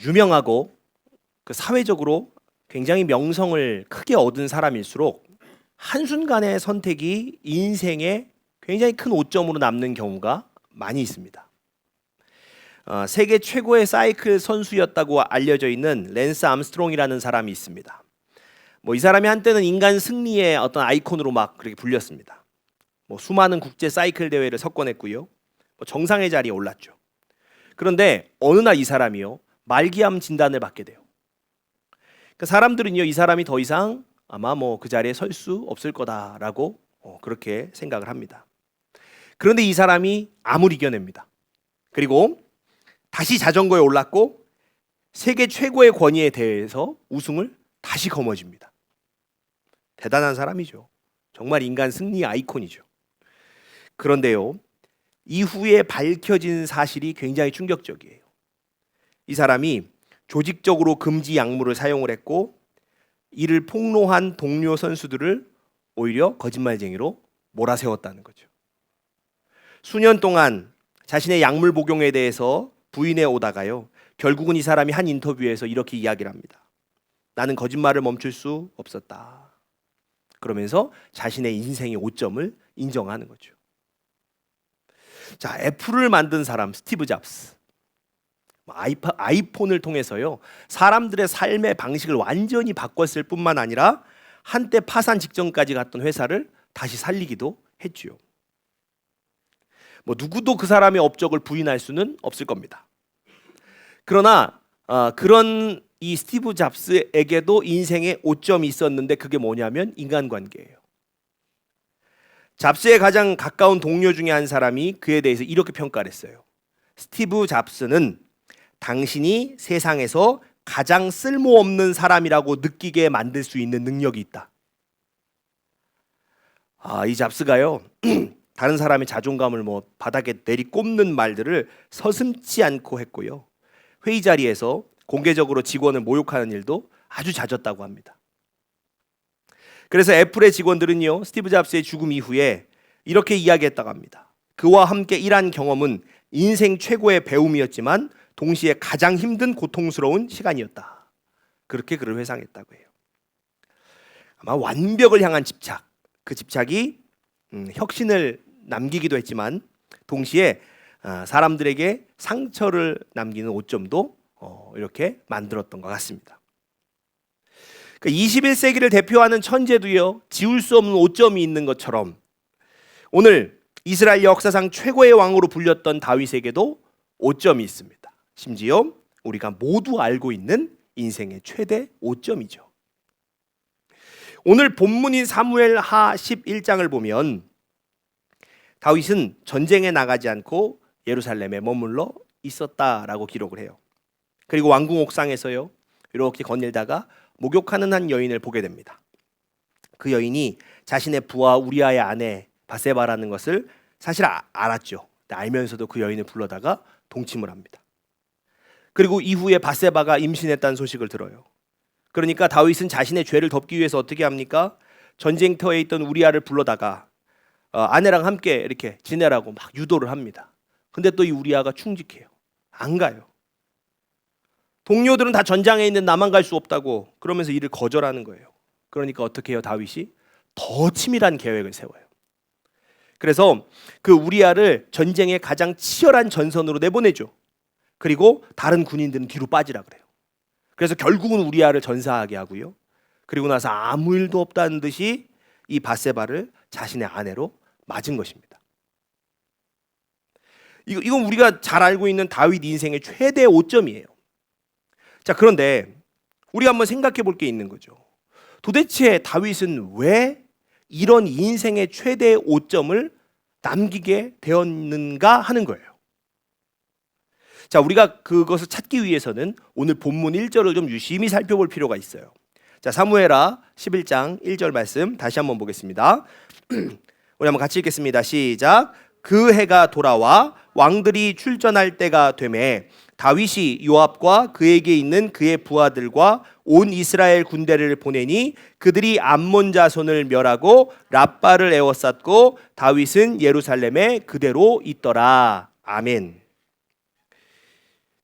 유명하고 그 사회적으로 굉장히 명성을 크게 얻은 사람일수록 한순간의 선택이 인생에 굉장히 큰 오점으로 남는 경우가 많이 있습니다. 세계 최고의 사이클 선수였다고 알려져 있는 랜스 암스트롱이라는 사람이 있습니다. 이 사람이 한때는 인간 승리의 어떤 아이콘으로 막 그렇게 불렸습니다. 수많은 국제 사이클 대회를 석권했고요. 정상의 자리에 올랐죠. 그런데 어느 날 이 사람이요, 말기암 진단을 받게 돼요. 그러니까 사람들은요, 이 사람이 더 이상 아마 그 자리에 설 수 없을 거다라고 그렇게 생각을 합니다. 그런데 이 사람이 암을 이겨냅니다. 그리고 다시 자전거에 올랐고 세계 최고의 권위에 대해서 우승을 다시 거머쥡니다. 대단한 사람이죠. 정말 인간 승리 아이콘이죠. 그런데요, 이후에 밝혀진 사실이 굉장히 충격적이에요. 이 사람이 조직적으로 금지 약물을 사용을 했고 이를 폭로한 동료 선수들을 오히려 거짓말쟁이로 몰아세웠다는 거죠. 수년 동안 자신의 약물 복용에 대해서 부인해 오다가요, 결국은 이 사람이 한 인터뷰에서 이렇게 이야기를 합니다. 나는 거짓말을 멈출 수 없었다. 그러면서 자신의 인생의 오점을 인정하는 거죠. 자, 애플을 만든 사람 스티브 잡스. 아이폰을 통해서요, 사람들의 삶의 방식을 완전히 바꿨을 뿐만 아니라 한때 파산 직전까지 갔던 회사를 다시 살리기도 했지요. 누구도 그 사람의 업적을 부인할 수는 없을 겁니다. 그러나 그런 이 스티브 잡스에게도 인생의 오점이 있었는데 그게 뭐냐면 인간관계예요. 잡스의 가장 가까운 동료 중에 한 사람이 그에 대해서 이렇게 평가를 했어요. 스티브 잡스는 당신이 세상에서 가장 쓸모없는 사람이라고 느끼게 만들 수 있는 능력이 있다. 이 잡스가요, 다른 사람의 자존감을 바닥에 내리꼽는 말들을 서슴지 않고 했고요. 회의 자리에서 공개적으로 직원을 모욕하는 일도 아주 잦았다고 합니다. 그래서 애플의 직원들은요, 스티브 잡스의 죽음 이후에 이렇게 이야기했다고 합니다. 그와 함께 일한 경험은 인생 최고의 배움이었지만 동시에 가장 힘든 고통스러운 시간이었다. 그렇게 그를 회상했다고 해요. 아마 완벽을 향한 집착, 그 집착이 혁신을 남기기도 했지만 동시에 사람들에게 상처를 남기는 오점도 이렇게 만들었던 것 같습니다. 21세기를 대표하는 천재도요, 지울 수 없는 오점이 있는 것처럼 오늘 이스라엘 역사상 최고의 왕으로 불렸던 다윗에게도 오점이 있습니다. 심지어 우리가 모두 알고 있는 인생의 최대 오점이죠. 오늘 본문인 사무엘하 11장을 보면 다윗은 전쟁에 나가지 않고 예루살렘에 머물러 있었다라고 기록을 해요. 그리고 왕궁 옥상에서요, 이렇게 거닐다가 목욕하는 한 여인을 보게 됩니다. 그 여인이 자신의 부하 우리아의 아내 바세바라는 것을 사실 알았죠. 알면서도 그 여인을 불러다가 동침을 합니다. 그리고 이후에 바세바가 임신했다는 소식을 들어요. 그러니까 다윗은 자신의 죄를 덮기 위해서 어떻게 합니까? 전쟁터에 있던 우리아를 불러다가 아내랑 함께 이렇게 지내라고 막 유도를 합니다. 근데 또 이 우리아가 충직해요. 안 가요. 동료들은 다 전장에 있는 나만 갈 수 없다고 그러면서 이를 거절하는 거예요. 그러니까 어떻게 해요? 다윗이 더 치밀한 계획을 세워요. 그래서 그 우리아를 전쟁의 가장 치열한 전선으로 내보내죠. 그리고 다른 군인들은 뒤로 빠지라 그래요. 그래서 결국은 우리아를 전사하게 하고요. 그리고 나서 아무 일도 없다는 듯이 이 바세바를 자신의 아내로 맞은 것입니다. 이건 우리가 잘 알고 있는 다윗 인생의 최대 오점이에요. 자, 그런데 우리가 한번 생각해 볼 게 있는 거죠. 도대체 다윗은 왜 이런 인생의 최대 오점을 남기게 되었는가 하는 거예요. 자, 우리가 그것을 찾기 위해서는 오늘 본문 1절을 좀 유심히 살펴볼 필요가 있어요. 자, 사무엘하 11장 1절 말씀 다시 한번 보겠습니다. 우리 한번 같이 읽겠습니다. 시작. 그 해가 돌아와 왕들이 출전할 때가 되매 다윗이 요압과 그에게 있는 그의 부하들과 온 이스라엘 군대를 보내니 그들이 암몬 자손을 멸하고 랍바를 에워쌌고 다윗은 예루살렘에 그대로 있더라. 아멘.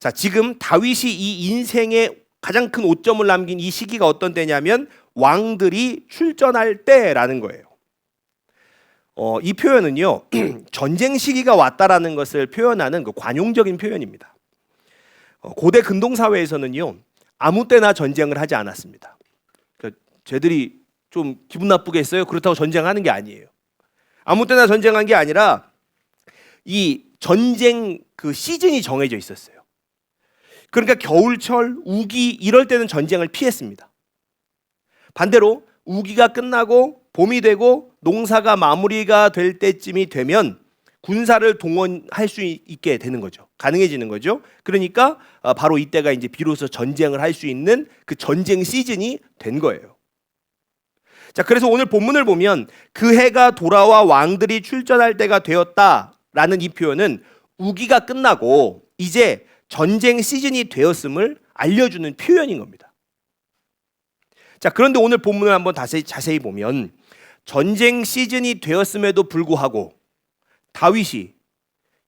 자, 지금 다윗이 이 인생의 가장 큰 오점을 남긴 이 시기가 어떤 때냐면 왕들이 출전할 때라는 거예요. 이 표현은요 전쟁 시기가 왔다라는 것을 표현하는 그 관용적인 표현입니다. 고대 근동 사회에서는요 아무 때나 전쟁을 하지 않았습니다. 그러니까 쟤들이 좀 기분 나쁘게 했어요. 그렇다고 전쟁하는 게 아니에요. 아무 때나 전쟁한 게 아니라 이 전쟁 그 시즌이 정해져 있었어요. 그러니까 겨울철, 우기 이럴 때는 전쟁을 피했습니다. 반대로 우기가 끝나고 봄이 되고 농사가 마무리가 될 때쯤이 되면 군사를 동원할 수 있게 되는 거죠. 가능해지는 거죠. 그러니까 바로 이때가 이제 비로소 전쟁을 할 수 있는 그 전쟁 시즌이 된 거예요. 자, 그래서 오늘 본문을 보면 그 해가 돌아와 왕들이 출전할 때가 되었다라는 이 표현은 우기가 끝나고 이제 전쟁 시즌이 되었음을 알려주는 표현인 겁니다. 자, 그런데 오늘 본문을 한번 자세히 보면 전쟁 시즌이 되었음에도 불구하고 다윗이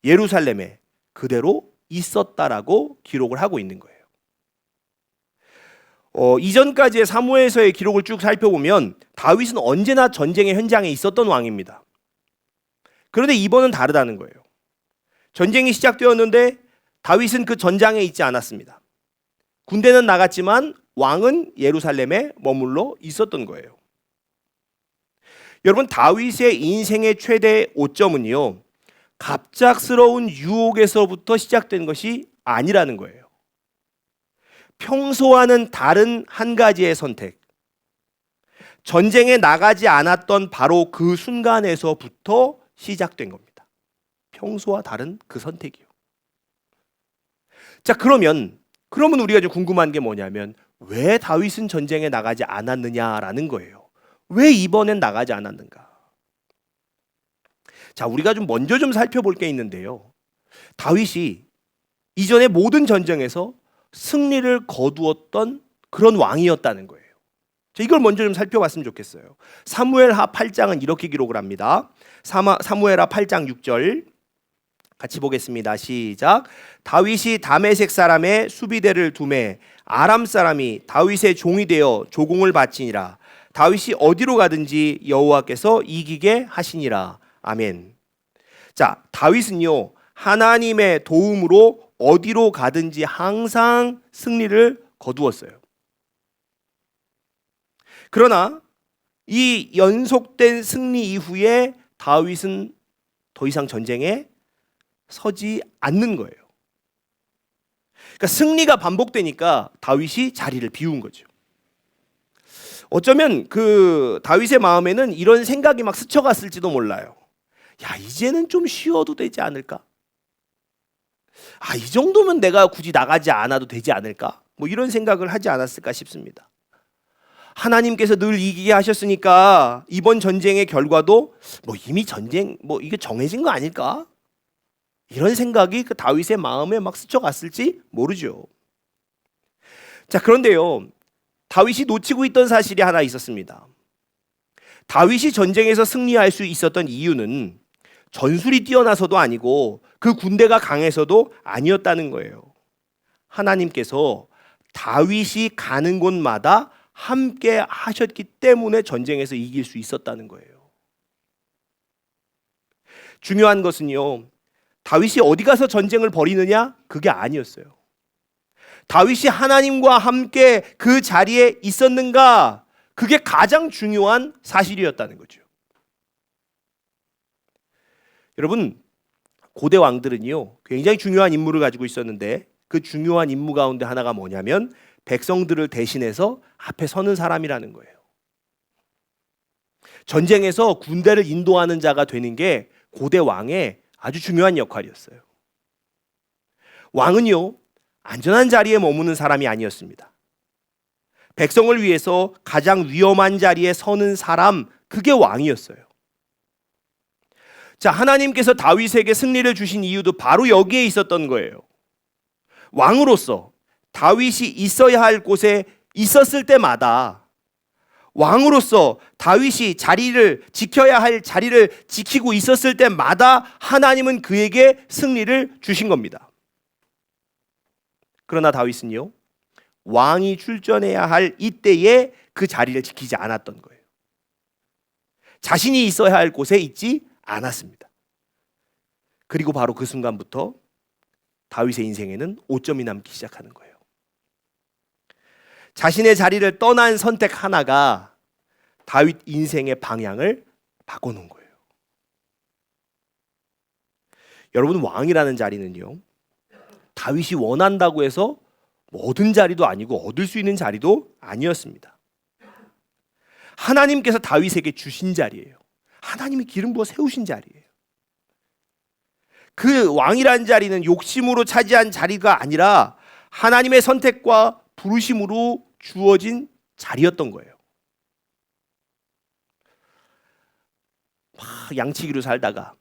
예루살렘에 그대로 있었다라고 기록을 하고 있는 거예요. 이전까지의 사무엘서의 기록을 쭉 살펴보면 다윗은 언제나 전쟁의 현장에 있었던 왕입니다. 그런데 이번은 다르다는 거예요. 전쟁이 시작되었는데 다윗은 그 전장에 있지 않았습니다. 군대는 나갔지만 왕은 예루살렘에 머물러 있었던 거예요. 여러분, 다윗의 인생의 최대 오점은요 갑작스러운 유혹에서부터 시작된 것이 아니라는 거예요. 평소와는 다른 한 가지의 선택, 전쟁에 나가지 않았던 바로 그 순간에서부터 시작된 겁니다. 평소와 다른 그 선택이요. 자, 그러면 우리가 좀 궁금한 게 뭐냐면 왜 다윗은 전쟁에 나가지 않았느냐라는 거예요. 왜 이번엔 나가지 않았는가? 자, 우리가 좀 먼저 좀 살펴볼 게 있는데요. 다윗이 이전의 모든 전쟁에서 승리를 거두었던 그런 왕이었다는 거예요. 자, 이걸 먼저 좀 살펴봤으면 좋겠어요. 사무엘하 8장은 이렇게 기록을 합니다. 사무엘하 8장 6절 같이 보겠습니다. 시작. 다윗이 다메섹 사람의 수비대를 두매 아람 사람이 다윗의 종이 되어 조공을 바치니라. 다윗이 어디로 가든지 여호와께서 이기게 하시니라. 아멘. 자, 다윗은요 하나님의 도움으로 어디로 가든지 항상 승리를 거두었어요. 그러나 이 연속된 승리 이후에 다윗은 더 이상 전쟁에 서지 않는 거예요. 그러니까 승리가 반복되니까 다윗이 자리를 비운 거죠. 어쩌면 그 다윗의 마음에는 이런 생각이 막 스쳐갔을지도 몰라요. 야, 이제는 좀 쉬어도 되지 않을까? 아, 이 정도면 내가 굳이 나가지 않아도 되지 않을까? 뭐 이런 생각을 하지 않았을까 싶습니다. 하나님께서 늘 이기게 하셨으니까 이번 전쟁의 결과도 뭐 이미 전쟁 뭐 이게 정해진 거 아닐까? 이런 생각이 그 다윗의 마음에 막 스쳐갔을지 모르죠. 자, 그런데요, 다윗이 놓치고 있던 사실이 하나 있었습니다. 다윗이 전쟁에서 승리할 수 있었던 이유는 전술이 뛰어나서도 아니고 그 군대가 강해서도 아니었다는 거예요. 하나님께서 다윗이 가는 곳마다 함께 하셨기 때문에 전쟁에서 이길 수 있었다는 거예요. 중요한 것은요, 다윗이 어디 가서 전쟁을 벌이느냐? 그게 아니었어요. 다윗이 하나님과 함께 그 자리에 있었는가? 그게 가장 중요한 사실이었다는 거죠. 여러분, 고대 왕들은요 굉장히 중요한 임무를 가지고 있었는데 그 중요한 임무 가운데 하나가 뭐냐면 백성들을 대신해서 앞에 서는 사람이라는 거예요. 전쟁에서 군대를 인도하는 자가 되는 게 고대 왕의 아주 중요한 역할이었어요. 왕은요 안전한 자리에 머무는 사람이 아니었습니다. 백성을 위해서 가장 위험한 자리에 서는 사람, 그게 왕이었어요. 자, 하나님께서 다윗에게 승리를 주신 이유도 바로 여기에 있었던 거예요. 왕으로서 다윗이 있어야 할 곳에 있었을 때마다, 왕으로서 다윗이 자리를 지켜야 할 자리를 지키고 있었을 때마다 하나님은 그에게 승리를 주신 겁니다. 그러나 다윗은요, 왕이 출전해야 할 이때에 그 자리를 지키지 않았던 거예요. 자신이 있어야 할 곳에 있지 않았습니다. 그리고 바로 그 순간부터 다윗의 인생에는 오점이 남기 시작하는 거예요. 자신의 자리를 떠난 선택 하나가 다윗 인생의 방향을 바꿔놓은 거예요. 여러분, 왕이라는 자리는요, 다윗이 원한다고 해서 얻은 자리도 아니고 얻을 수 있는 자리도 아니었습니다. 하나님께서 다윗에게 주신 자리예요. 하나님이 기름 부어 세우신 자리예요. 그 왕이라는 자리는 욕심으로 차지한 자리가 아니라 하나님의 선택과 부르심으로 주어진 자리였던 거예요. 막 양치기로 살다가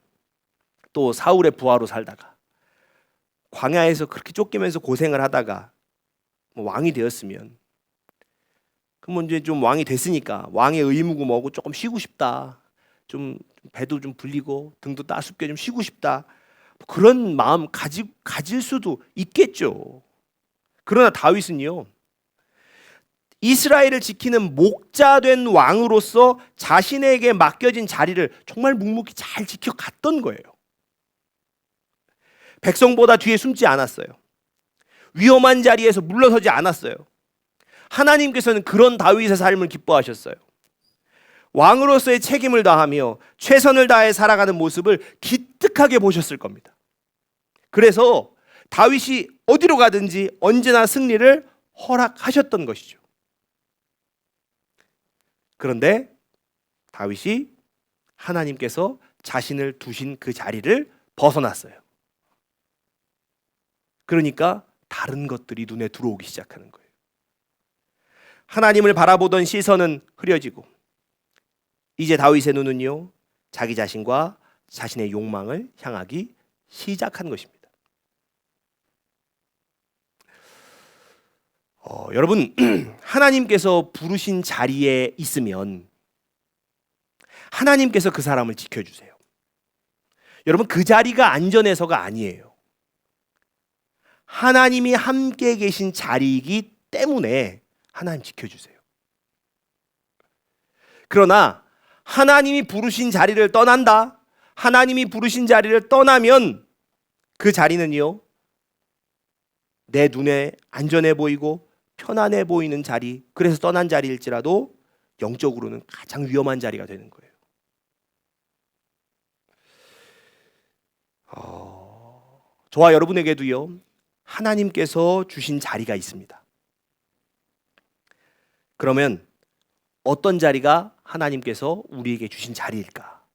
또 사울의 부하로 살다가 광야에서 그렇게 쫓기면서 고생을 하다가 왕이 되었으면, 그럼 이제 좀 왕이 됐으니까 왕의 의무고 뭐고 조금 쉬고 싶다, 좀 배도 좀 불리고 등도 따숩게 좀 쉬고 싶다, 그런 마음 가질 수도 있겠죠. 그러나 다윗은요, 이스라엘을 지키는 목자된 왕으로서 자신에게 맡겨진 자리를 정말 묵묵히 잘 지켜갔던 거예요. 백성보다 뒤에 숨지 않았어요. 위험한 자리에서 물러서지 않았어요. 하나님께서는 그런 다윗의 삶을 기뻐하셨어요. 왕으로서의 책임을 다하며 최선을 다해 살아가는 모습을 기특하게 보셨을 겁니다. 그래서 다윗이 어디로 가든지 언제나 승리를 허락하셨던 것이죠. 그런데 다윗이 하나님께서 자신을 두신 그 자리를 벗어났어요. 그러니까 다른 것들이 눈에 들어오기 시작하는 거예요. 하나님을 바라보던 시선은 흐려지고, 이제 다윗의 눈은요, 자기 자신과 자신의 욕망을 향하기 시작한 것입니다. 여러분, 하나님께서 부르신 자리에 있으면 하나님께서 그 사람을 지켜주세요. 여러분, 그 자리가 안전해서가 아니에요. 하나님이 함께 계신 자리이기 때문에 하나님 지켜주세요. 그러나 하나님이 부르신 자리를 떠난다, 하나님이 부르신 자리를 떠나면 그 자리는요, 내 눈에 안전해 보이고 편안해 보이는 자리, 그래서 떠난 자리일지라도 영적으로는 가장 위험한 자리가 되는 거예요. 저와 여러분에게도요, 하나님께서 주신 자리가 있습니다. 그러면 어떤 자리가 하나님께서 우리에게 주신 자리일까?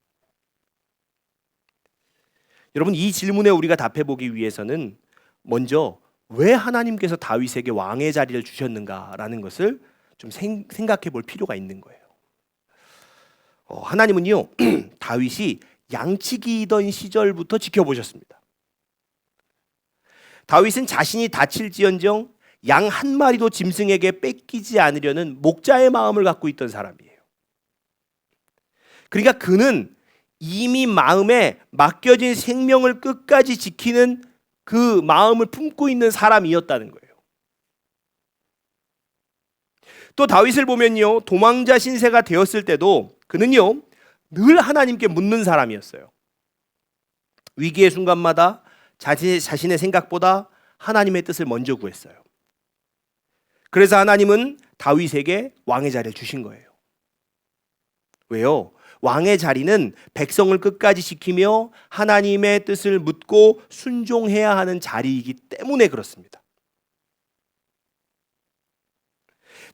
여러분, 이 질문에 우리가 답해보기 위해서는 먼저 왜 하나님께서 다윗에게 왕의 자리를 주셨는가라는 것을 좀 생각해 볼 필요가 있는 거예요. 하나님은요, 다윗이 양치기이던 시절부터 지켜보셨습니다. 다윗은 자신이 다칠지언정 양 한 마리도 짐승에게 뺏기지 않으려는 목자의 마음을 갖고 있던 사람이에요. 그러니까 그는 이미 마음에 맡겨진 생명을 끝까지 지키는 그 마음을 품고 있는 사람이었다는 거예요. 또 다윗을 보면요, 도망자 신세가 되었을 때도 그는요, 늘 하나님께 묻는 사람이었어요. 위기의 순간마다 자신의 생각보다 하나님의 뜻을 먼저 구했어요. 그래서 하나님은 다윗에게 왕의 자리를 주신 거예요. 왜요? 왕의 자리는 백성을 끝까지 지키며 하나님의 뜻을 묻고 순종해야 하는 자리이기 때문에 그렇습니다.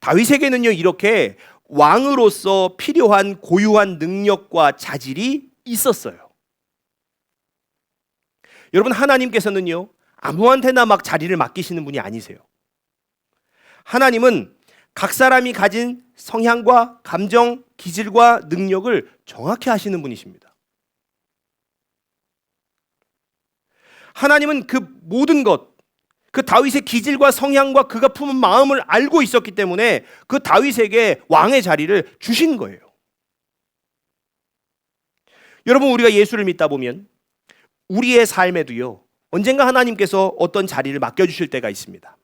다윗에게는요, 이렇게 왕으로서 필요한 고유한 능력과 자질이 있었어요. 여러분, 하나님께서는요, 아무한테나 막 자리를 맡기시는 분이 아니세요. 하나님은 각 사람이 가진 성향과 감정, 기질과 능력을 정확히 아시는 분이십니다. 하나님은 그 모든 것, 그 다윗의 기질과 성향과 그가 품은 마음을 알고 있었기 때문에 그 다윗에게 왕의 자리를 주신 거예요. 여러분, 우리가 예수를 믿다 보면 우리의 삶에도요, 언젠가 하나님께서 어떤 자리를 맡겨주실 때가 있습니다.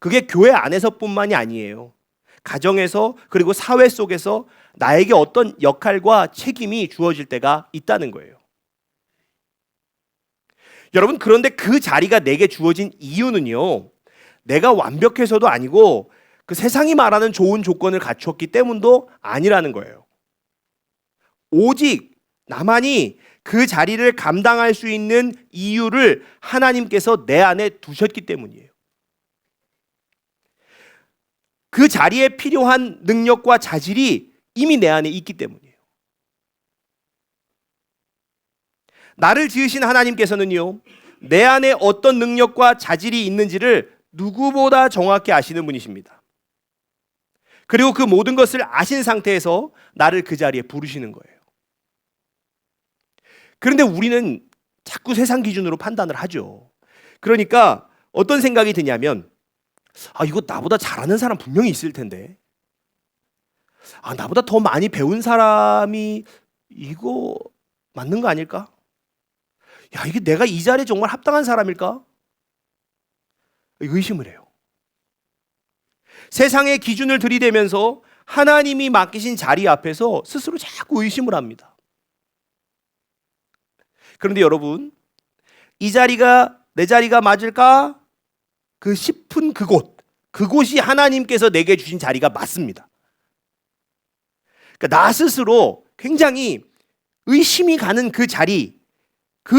그게 교회 안에서뿐만이 아니에요. 가정에서 그리고 사회 속에서 나에게 어떤 역할과 책임이 주어질 때가 있다는 거예요. 여러분, 그런데 그 자리가 내게 주어진 이유는요, 내가 완벽해서도 아니고 그 세상이 말하는 좋은 조건을 갖췄기 때문도 아니라는 거예요. 오직 나만이 그 자리를 감당할 수 있는 이유를 하나님께서 내 안에 두셨기 때문이에요. 그 자리에 필요한 능력과 자질이 이미 내 안에 있기 때문이에요. 나를 지으신 하나님께서는요, 내 안에 어떤 능력과 자질이 있는지를 누구보다 정확히 아시는 분이십니다. 그리고 그 모든 것을 아신 상태에서 나를 그 자리에 부르시는 거예요. 그런데 우리는 자꾸 세상 기준으로 판단을 하죠. 그러니까 어떤 생각이 드냐면, 이거 나보다 잘하는 사람 분명히 있을 텐데, 나보다 더 많이 배운 사람이 이거 맞는 거 아닐까? 이게 내가 이 자리에 정말 합당한 사람일까? 의심을 해요. 세상의 기준을 들이대면서 하나님이 맡기신 자리 앞에서 스스로 자꾸 의심을 합니다. 그런데 여러분, 이 자리가 내 자리가 맞을까? 그 싶은 그곳이 하나님께서 내게 주신 자리가 맞습니다. 그러니까 나 스스로 굉장히 의심이 가는 그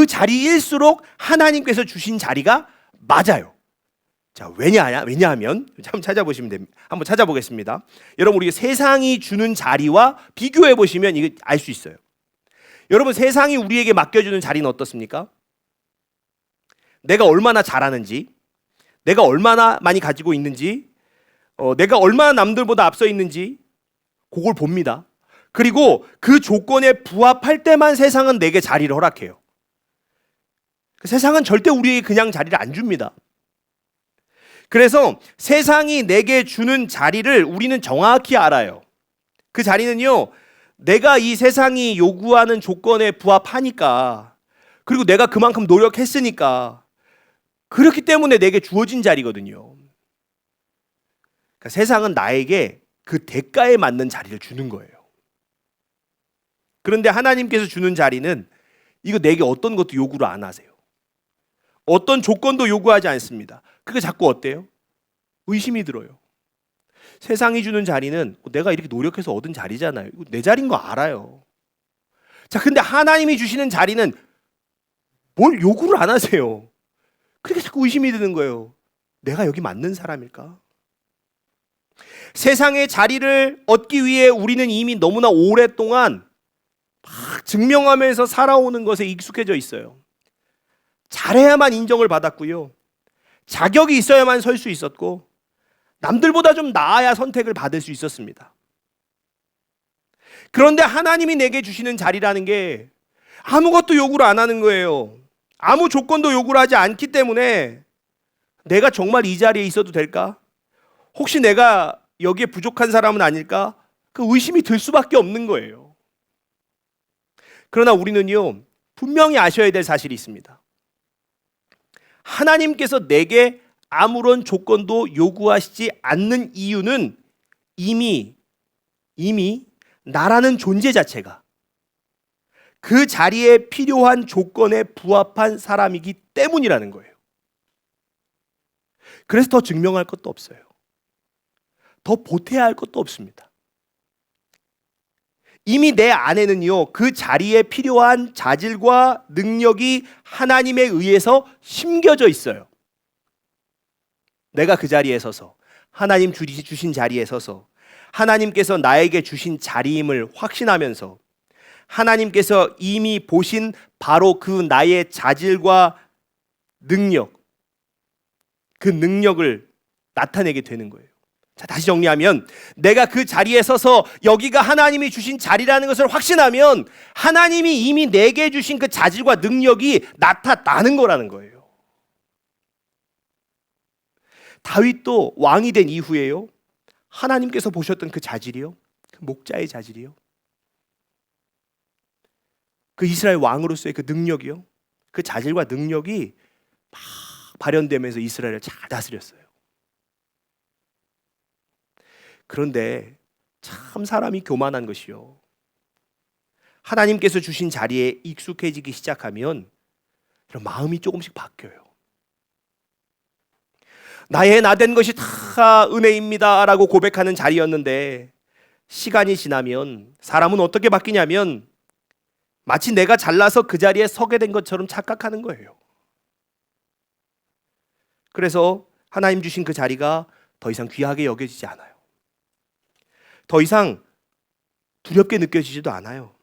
자리일수록 하나님께서 주신 자리가 맞아요. 자, 왜냐하면 한번 찾아보시면 됩니다. 한번 찾아보겠습니다. 여러분, 우리 세상이 주는 자리와 비교해 보시면 이거 알 수 있어요. 여러분, 세상이 우리에게 맡겨주는 자리는 어떻습니까? 내가 얼마나 잘하는지, 내가 얼마나 많이 가지고 있는지, 내가 얼마나 남들보다 앞서 있는지 그걸 봅니다. 그리고 그 조건에 부합할 때만 세상은 내게 자리를 허락해요. 세상은 절대 우리에게 그냥 자리를 안 줍니다. 그래서 세상이 내게 주는 자리를 우리는 정확히 알아요. 그 자리는요, 내가 이 세상이 요구하는 조건에 부합하니까, 그리고 내가 그만큼 노력했으니까, 그렇기 때문에 내게 주어진 자리거든요. 그러니까 세상은 나에게 그 대가에 맞는 자리를 주는 거예요. 그런데 하나님께서 주는 자리는 이거 내게 어떤 것도 요구를 안 하세요. 어떤 조건도 요구하지 않습니다. 그게 자꾸 어때요? 의심이 들어요. 세상이 주는 자리는 내가 이렇게 노력해서 얻은 자리잖아요. 이거 내 자리인 거 알아요. 자, 근데 하나님이 주시는 자리는 뭘 요구를 안 하세요. 그렇게 자꾸 의심이 드는 거예요. 내가 여기 맞는 사람일까? 세상의 자리를 얻기 위해 우리는 이미 너무나 오랫동안 막 증명하면서 살아오는 것에 익숙해져 있어요. 잘해야만 인정을 받았고요. 자격이 있어야만 설 수 있었고, 남들보다 좀 나아야 선택을 받을 수 있었습니다. 그런데 하나님이 내게 주시는 자리라는 게 아무것도 요구를 안 하는 거예요. 아무 조건도 요구를 하지 않기 때문에 내가 정말 이 자리에 있어도 될까? 혹시 내가 여기에 부족한 사람은 아닐까? 그 의심이 들 수밖에 없는 거예요. 그러나 우리는요, 분명히 아셔야 될 사실이 있습니다. 하나님께서 내게 아무런 조건도 요구하시지 않는 이유는 이미 나라는 존재 자체가 그 자리에 필요한 조건에 부합한 사람이기 때문이라는 거예요. 그래서 더 증명할 것도 없어요. 더 보태야 할 것도 없습니다. 이미 내 안에는요, 그 자리에 필요한 자질과 능력이 하나님에 의해서 심겨져 있어요. 내가 그 자리에 서서, 하나님 주신 자리에 서서 하나님께서 나에게 주신 자리임을 확신하면서 하나님께서 이미 보신 바로 그 나의 자질과 능력, 그 능력을 나타내게 되는 거예요. 자, 다시 정리하면 내가 그 자리에 서서 여기가 하나님이 주신 자리라는 것을 확신하면 하나님이 이미 내게 주신 그 자질과 능력이 나타나는 거라는 거예요. 다윗도 왕이 된 이후에요, 하나님께서 보셨던 그 자질이요, 그 목자의 자질이요, 그 이스라엘 왕으로서의 그 능력이요, 그 자질과 능력이 막 발현되면서 이스라엘을 잘 다스렸어요. 그런데 참 사람이 교만한 것이요. 하나님께서 주신 자리에 익숙해지기 시작하면 이런 마음이 조금씩 바뀌어요. 나의 나된 것이 다 은혜입니다 라고 고백하는 자리였는데 시간이 지나면 사람은 어떻게 바뀌냐면 마치 내가 잘나서 그 자리에 서게 된 것처럼 착각하는 거예요. 그래서 하나님 주신 그 자리가 더 이상 귀하게 여겨지지 않아요. 더 이상 두렵게 느껴지지도 않아요.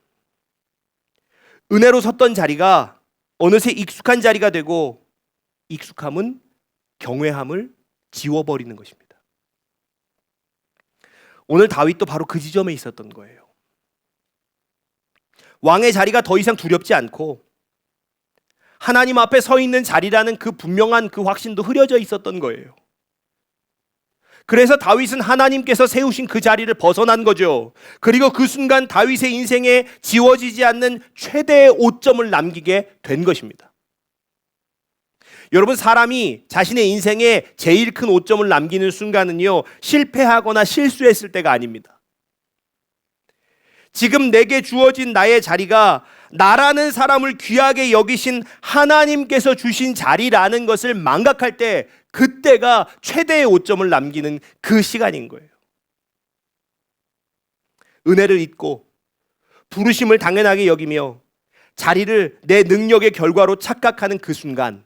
은혜로 섰던 자리가 어느새 익숙한 자리가 되고 익숙함은 경외함을 지워버리는 것입니다. 오늘 다윗도 바로 그 지점에 있었던 거예요. 왕의 자리가 더 이상 두렵지 않고 하나님 앞에 서 있는 자리라는 그 분명한 그 확신도 흐려져 있었던 거예요. 그래서 다윗은 하나님께서 세우신 그 자리를 벗어난 거죠. 그리고 그 순간 다윗의 인생에 지워지지 않는 최대의 오점을 남기게 된 것입니다. 여러분, 사람이 자신의 인생에 제일 큰 오점을 남기는 순간은요, 실패하거나 실수했을 때가 아닙니다. 지금 내게 주어진 나의 자리가 나라는 사람을 귀하게 여기신 하나님께서 주신 자리라는 것을 망각할 때, 그때가 최대의 오점을 남기는 그 시간인 거예요. 은혜를 잊고 부르심을 당연하게 여기며 자리를 내 능력의 결과로 착각하는 그 순간,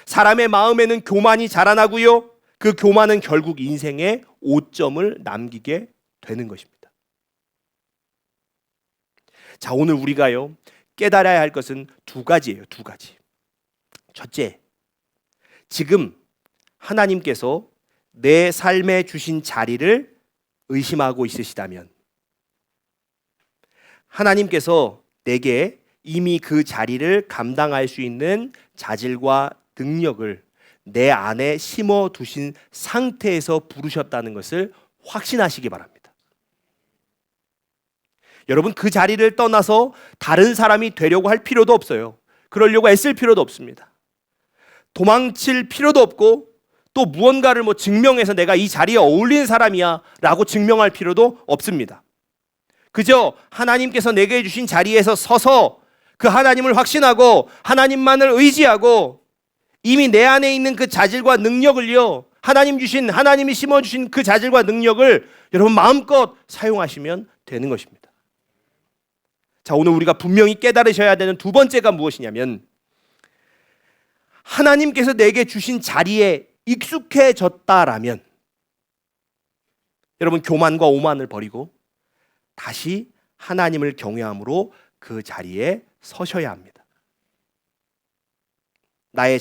사람의 마음에는 교만이 자라나고요, 그 교만은 결국 인생에 오점을 남기게 되는 것입니다. 자, 오늘 우리가요 깨달아야 할 것은 두 가지예요. 두 가지. 첫째, 지금 하나님께서 내 삶에 주신 자리를 의심하고 있으시다면, 하나님께서 내게 이미 그 자리를 감당할 수 있는 자질과 능력을 내 안에 심어 두신 상태에서 부르셨다는 것을 확신하시기 바랍니다. 여러분, 그 자리를 떠나서 다른 사람이 되려고 할 필요도 없어요. 그러려고 애쓸 필요도 없습니다. 도망칠 필요도 없고 또 무언가를 증명해서 내가 이 자리에 어울리는 사람이야 라고 증명할 필요도 없습니다. 그저 하나님께서 내게 주신 자리에서 서서 그 하나님을 확신하고 하나님만을 의지하고 이미 내 안에 있는 그 자질과 능력을요, 하나님이 심어주신 그 자질과 능력을 여러분 마음껏 사용하시면 되는 것입니다. 자, 오늘 우리가 분명히 깨달으셔야 되는 두 번째가 무엇이냐면, 하나님께서 내게 주신 자리에 익숙해졌다라면 여러분, 교만과 오만을 버리고 다시 하나님을 경외함으로 그 자리에 서셔야 합니다. 나의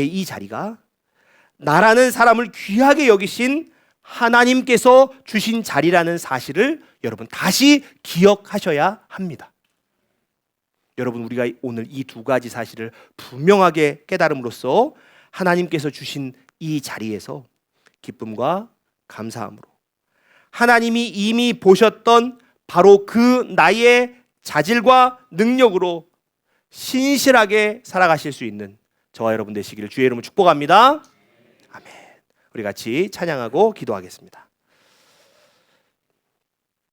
이 자리가 나라는 사람을 귀하게 여기신 하나님께서 주신 자리라는 사실을 여러분 다시 기억하셔야 합니다. 여러분, 우리가 오늘 이 두 가지 사실을 분명하게 깨달음으로써 하나님께서 주신 이 자리에서 기쁨과 감사함으로 하나님이 이미 보셨던 바로 그 나의 자질과 능력으로 신실하게 살아가실 수 있는 저와 여러분 되시기를 주의 이름으로 축복합니다. 아멘. 우리 같이 찬양하고 기도하겠습니다.